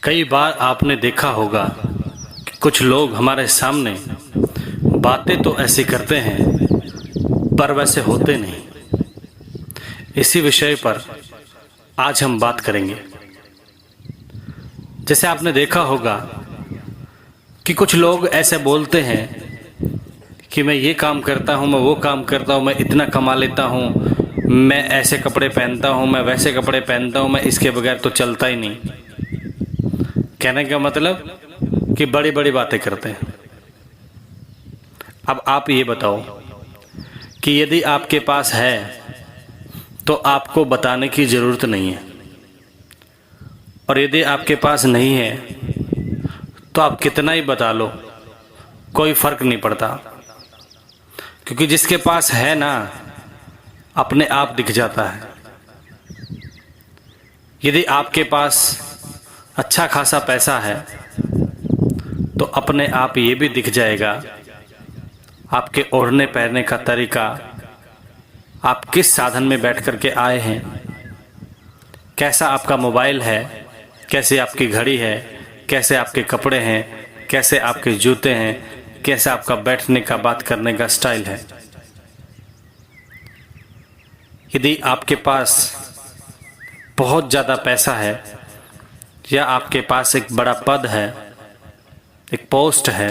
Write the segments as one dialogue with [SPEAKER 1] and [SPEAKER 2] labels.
[SPEAKER 1] कई बार आपने देखा होगा कि कुछ लोग हमारे सामने बातें तो ऐसी करते हैं पर वैसे होते नहीं। इसी विषय पर आज हम बात करेंगे। जैसे आपने देखा होगा कि कुछ लोग ऐसे बोलते हैं कि मैं ये काम करता हूँ, मैं वो काम करता हूँ, मैं इतना कमा लेता हूँ, मैं ऐसे कपड़े पहनता हूँ, मैं वैसे कपड़े पहनता हूँ, मैं इसके बगैर तो चलता ही नहीं। कहने का मतलब कि बड़ी बड़ी बातें करते हैं। अब आप ये बताओ कि यदि आपके पास है तो आपको बताने की ज़रूरत नहीं है, और यदि आपके पास नहीं है तो आप कितना ही बता लो कोई फ़र्क नहीं पड़ता, क्योंकि जिसके पास है ना अपने आप दिख जाता है। यदि आपके पास अच्छा खासा पैसा है तो अपने आप ये भी दिख जाएगा आपके ओढ़ने पहनने का तरीका, आप किस साधन में बैठ कर के आए हैं, कैसा आपका मोबाइल है, कैसे आपकी घड़ी है, कैसे आपके कपड़े हैं, कैसे आपके जूते हैं, कैसे आपका बैठने का बात करने का स्टाइल है। यदि आपके पास बहुत ज़्यादा पैसा है या आपके पास एक बड़ा पद है, एक पोस्ट है,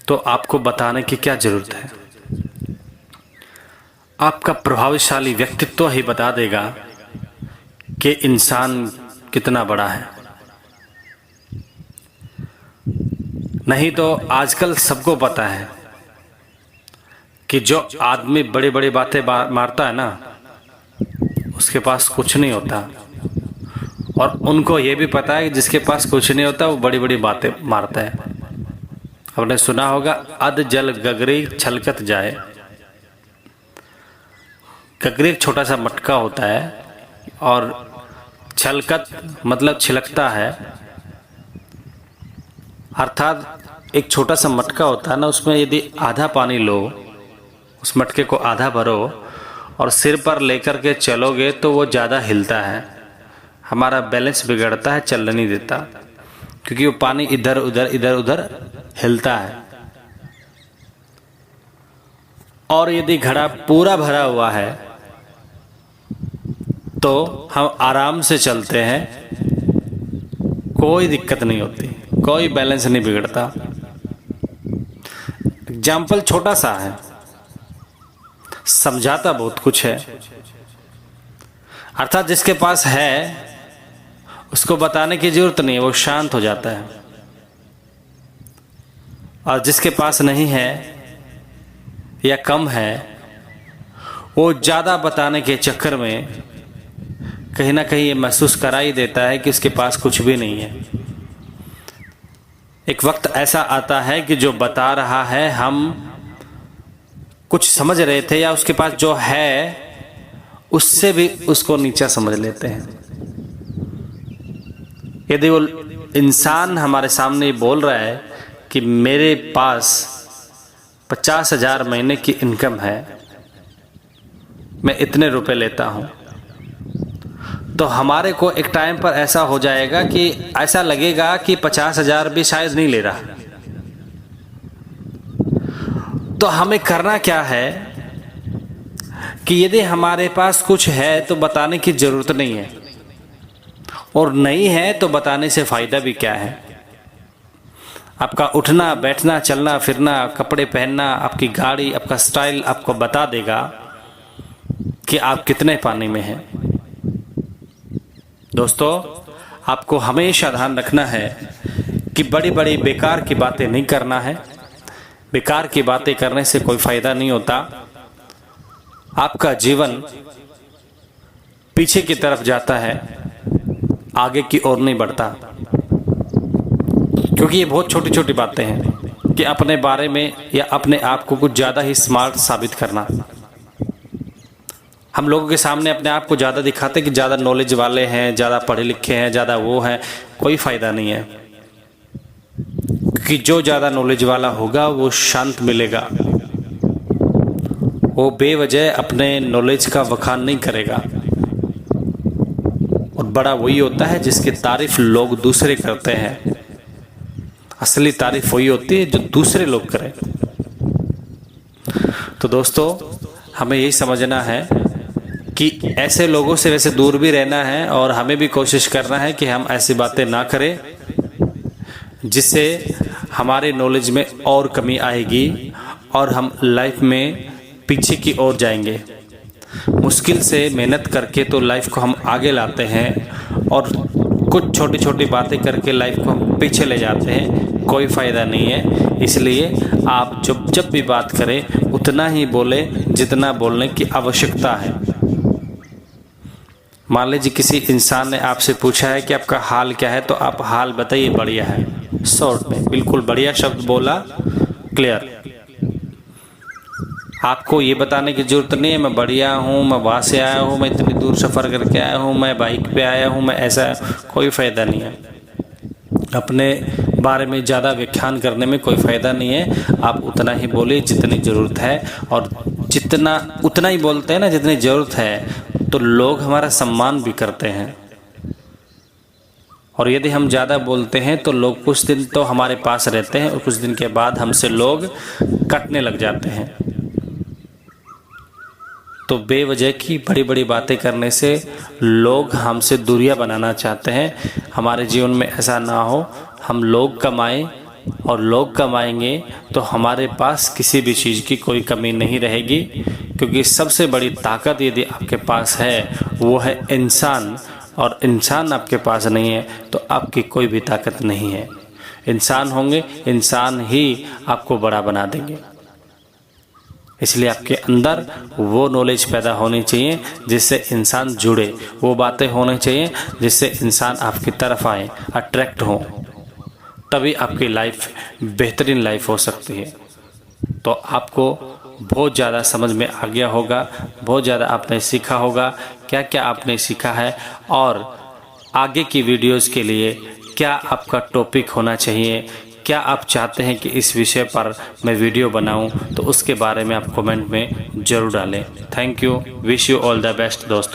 [SPEAKER 1] तो आपको बताने की क्या ज़रूरत है। आपका प्रभावशाली व्यक्तित्व ही बता देगा कि इंसान कितना बड़ा है। नहीं तो आजकल सबको पता है कि जो आदमी बड़ी बड़ी बातें मारता है ना, उसके पास कुछ नहीं होता, और उनको ये भी पता है कि जिसके पास कुछ नहीं होता वो बड़ी बड़ी बातें मारता है। आपने सुना होगा, अध जल गगरी छलकत जाए। गगरी एक छोटा सा मटका होता है और छलकत मतलब छिलकता है, अर्थात एक छोटा सा मटका होता है ना, उसमें यदि आधा पानी लो, उस मटके को आधा भरो और सिर पर लेकर के चलोगे तो वो ज़्यादा हिलता है, हमारा बैलेंस बिगड़ता है, चल नहीं देता, क्योंकि वो पानी इधर उधर हिलता है। और यदि घड़ा पूरा भरा हुआ है तो हम आराम से चलते हैं, कोई दिक्कत नहीं होती, कोई बैलेंस नहीं बिगड़ता। एग्जाम्पल छोटा सा है, समझाता बहुत कुछ है। अर्थात जिसके पास है उसको बताने की जरूरत नहीं है, वो शांत हो जाता है, और जिसके पास नहीं है या कम है, वो ज़्यादा बताने के चक्कर में कहीं ना कहीं ये महसूस करा ही देता है कि उसके पास कुछ भी नहीं है। एक वक्त ऐसा आता है कि जो बता रहा है हम कुछ समझ रहे थे, या उसके पास जो है उससे भी उसको नीचा समझ लेते हैं। यदि वो इंसान हमारे सामने बोल रहा है कि मेरे पास 50,000 महीने की इनकम है, मैं इतने रुपए लेता हूं, तो हमारे को एक टाइम पर ऐसा हो जाएगा कि ऐसा लगेगा कि 50,000 भी शायद नहीं ले रहा। तो हमें करना क्या है कि यदि हमारे पास कुछ है तो बताने की जरूरत नहीं है, और नहीं है तो बताने से फायदा भी क्या है। आपका उठना बैठना चलना फिरना, कपड़े पहनना, आपकी गाड़ी, आपका स्टाइल आपको बता देगा कि आप कितने पानी में हैं। दोस्तों, आपको हमेशा ध्यान रखना है कि बड़ी बड़ी बेकार की बातें नहीं करना है। बेकार की बातें करने से कोई फायदा नहीं होता, आपका जीवन पीछे की तरफ जाता है, आगे की ओर नहीं बढ़ता। क्योंकि ये बहुत छोटी छोटी बातें हैं कि अपने बारे में या अपने आप को कुछ ज़्यादा ही स्मार्ट साबित करना। हम लोगों के सामने अपने आप को ज़्यादा दिखाते कि ज़्यादा नॉलेज वाले हैं, ज़्यादा पढ़े लिखे हैं, ज़्यादा वो हैं, कोई फ़ायदा नहीं है। क्योंकि जो ज़्यादा नॉलेज वाला होगा वो शांत मिलेगा, वो बेवजह अपने नॉलेज का वखान नहीं करेगा, और बड़ा वही होता है जिसकी तारीफ लोग दूसरे करते हैं। असली तारीफ वही होती है जो दूसरे लोग करें। तो दोस्तों, हमें यही समझना है कि ऐसे लोगों से वैसे दूर भी रहना है और हमें भी कोशिश करना है कि हम ऐसी बातें ना करें जिससे हमारे नॉलेज में और कमी आएगी और हम लाइफ में पीछे की ओर जाएंगे। मुश्किल से मेहनत करके तो लाइफ को हम आगे लाते हैं और कुछ छोटी छोटी बातें करके लाइफ को हम पीछे ले जाते हैं, कोई फ़ायदा नहीं है। इसलिए आप जब भी बात करें उतना ही बोले जितना बोलने की आवश्यकता है। मान लीजिए किसी इंसान ने आपसे पूछा है कि आपका हाल क्या है, तो आप हाल बताइए बढ़िया है, शॉर्ट में बिल्कुल बढ़िया शब्द बोला, क्लियर। आपको ये बताने की ज़रूरत नहीं है मैं बढ़िया हूँ, मैं वहाँ से आया हूँ, मैं इतनी दूर सफ़र करके आया हूँ, मैं बाइक पे आया हूँ, मैं ऐसा, कोई फ़ायदा नहीं है। अपने बारे में ज़्यादा व्याख्यान करने में कोई फ़ायदा नहीं है। आप उतना ही बोलिए जितनी ज़रूरत है, और उतना ही बोलते हैं ना जितनी ज़रूरत है, तो लोग हमारा सम्मान भी करते हैं। और यदि हम ज़्यादा बोलते हैं तो लोग कुछ दिन तो हमारे पास रहते हैं और कुछ दिन के बाद हमसे लोग कटने लग जाते हैं। तो बेवजह की बड़ी बड़ी बातें करने से लोग हमसे दूरियां बनाना चाहते हैं। हमारे जीवन में ऐसा ना हो, हम लोग कमाएं, और लोग कमाएंगे तो हमारे पास किसी भी चीज़ की कोई कमी नहीं रहेगी। क्योंकि सबसे बड़ी ताकत यदि आपके पास है वो है इंसान, और इंसान आपके पास नहीं है तो आपकी कोई भी ताकत नहीं है। इंसान होंगे, इंसान ही आपको बड़ा बना देंगे। इसलिए आपके अंदर वो नॉलेज पैदा होनी चाहिए जिससे इंसान जुड़े, वो बातें होनी चाहिए जिससे इंसान आपकी तरफ आए, अट्रैक्ट हो, तभी आपकी लाइफ बेहतरीन लाइफ हो सकती है। तो आपको बहुत ज़्यादा समझ में आ गया होगा, बहुत ज़्यादा आपने सीखा होगा। क्या क्या आपने सीखा है और आगे की वीडियोस के लिए क्या आपका टॉपिक होना चाहिए, क्या आप चाहते हैं कि इस विषय पर मैं वीडियो बनाऊं, तो उसके बारे में आप कमेंट में ज़रूर डालें। Thank you, wish you all the best दोस्तों।